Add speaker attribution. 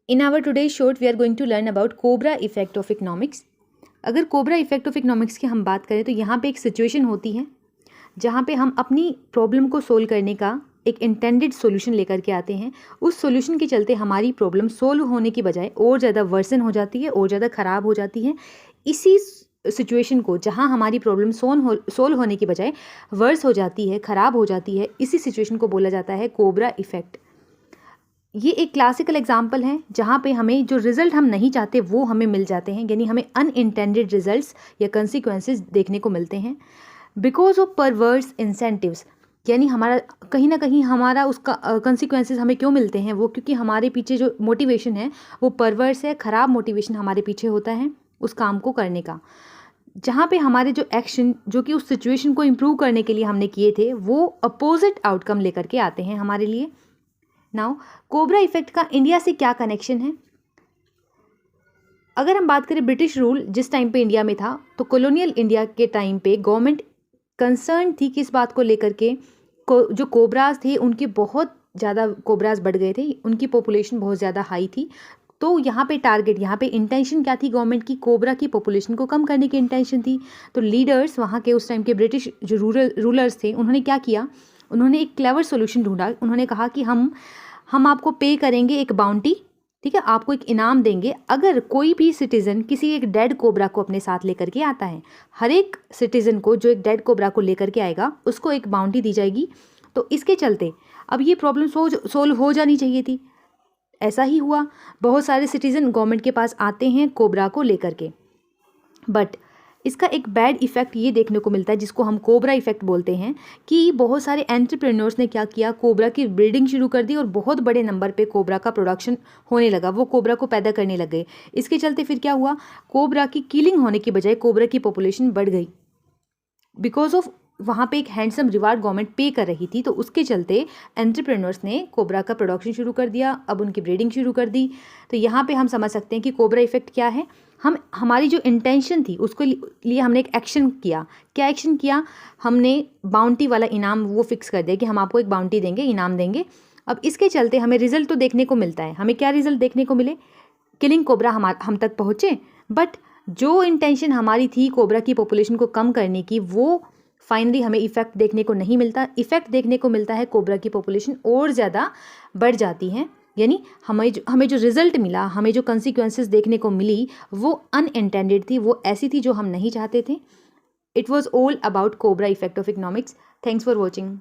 Speaker 1: In our today's short, we are going to learn about cobra effect of economics. अगर cobra effect of economics की हम बात करें तो यहाँ पे एक सिचुएशन होती है जहाँ पे हम अपनी प्रॉब्लम को सोल्व करने का एक इंटेंडेड सॉल्यूशन लेकर के आते हैं। उस सॉल्यूशन के चलते हमारी प्रॉब्लम सोल्व होने की बजाय और ज़्यादा वर्सन हो जाती है और ज़्यादा ख़राब हो जाती है। इसी सिचुएशन को जहाँ हमारी प्रॉब्लम सोल्व होने की बजाय वर्स हो जाती है, ख़राब हो जाती है, इसी सिचुएशन को बोला जाता है कोबरा इफेक्ट। ये एक क्लासिकल एग्जाम्पल है जहाँ पे हमें जो रिज़ल्ट हम नहीं चाहते वो हमें मिल जाते हैं, यानी हमें अनइंटेंडेड रिजल्ट्स या कंसिक्वेंसेस देखने को मिलते हैं बिकॉज ऑफ परवर्स इंसेंटिव्स। यानी हमारा कहीं ना कहीं हमारा उसका कंसिक्वेंसेस हमें क्यों मिलते हैं, वो क्योंकि हमारे पीछे जो मोटिवेशन है वो परवर्स है, ख़राब मोटिवेशन हमारे पीछे होता है उस काम को करने का। जहाँ पे हमारे जो एक्शन जो कि उस सिचुएशन को इम्प्रूव करने के लिए हमने किए थे वो अपोजिट आउटकम लेकर के आते हैं हमारे लिए। नाउ कोबरा इफेक्ट का इंडिया से क्या कनेक्शन है? अगर हम बात करें ब्रिटिश रूल जिस टाइम पे इंडिया में था तो कॉलोनियल इंडिया के टाइम पे गवर्नमेंट कंसर्न थी किस बात को लेकर के, जो कोबराज थे उनके बहुत ज़्यादा कोबराज बढ़ गए थे, उनकी पॉपुलेशन बहुत ज़्यादा हाई थी। तो यहाँ पे टारगेट, यहाँ पे इंटेंशन क्या थी गवर्नमेंट की? कोबरा की पॉपुलेशन को कम करने की इंटेंशन थी। तो लीडर्स वहाँ के उस टाइम के ब्रिटिश जो रूलर्स थे उन्होंने क्या किया, उन्होंने एक क्लेवर सोल्यूशन ढूंढा। उन्होंने कहा कि हम आपको पे करेंगे एक बाउंटी, ठीक है, आपको एक इनाम देंगे अगर कोई भी सिटीज़न किसी एक डेड कोबरा को अपने साथ लेकर के आता है। हर एक सिटीज़न को जो एक डेड कोबरा को लेकर के आएगा उसको एक बाउंटी दी जाएगी। तो इसके चलते अब ये प्रॉब्लम सोल्व हो जानी चाहिए थी। ऐसा ही हुआ, बहुत सारे सिटीज़न गवर्नमेंट के पास आते हैं कोबरा को लेकर के, बट इसका एक बैड इफेक्ट ये देखने को मिलता है जिसको हम कोबरा इफेक्ट बोलते हैं कि बहुत सारे एंटरप्रेन्योर्स ने क्या किया, कोबरा की ब्रीडिंग शुरू कर दी और बहुत बड़े नंबर पे कोबरा का प्रोडक्शन होने लगा, वो कोबरा को पैदा करने लग गए। इसके चलते फिर क्या हुआ, कोबरा की किलिंग होने की बजाय कोबरा की पॉपुलेशन बढ़ गई बिकॉज ऑफ वहाँ पे एक हैंडसम रिवार्ड गवर्नमेंट पे कर रही थी। तो उसके चलते एंटरप्रेन्योर्स ने कोबरा का प्रोडक्शन शुरू कर दिया, अब उनकी ब्रीडिंग शुरू कर दी। तो यहाँ पे हम समझ सकते हैं कि कोबरा इफेक्ट क्या है। हमारी जो इंटेंशन थी उसको लिए हमने एक एक्शन किया। क्या एक्शन किया? हमने बाउंटी वाला इनाम वो फिक्स कर दिया कि हम आपको एक बाउंटी देंगे, इनाम देंगे। अब इसके चलते हमें रिजल्ट तो देखने को मिलता है। हमें क्या रिजल्ट देखने को मिले? किलिंग कोबरा हम तक पहुँचे, बट जो इंटेंशन हमारी थी कोबरा की पॉपुलेशन को कम करने की वो फाइनली हमें इफेक्ट देखने को नहीं मिलता। इफेक्ट देखने को मिलता है कोबरा की पॉपुलेशन और ज़्यादा बढ़ जाती है। यानी हमें जो रिजल्ट मिला, हमें जो कंसिक्वेंसेस देखने को मिली वो अनइंटेंडेड थी, वो ऐसी थी जो हम नहीं चाहते थे। It was all about cobra effect of economics. Thanks for watching.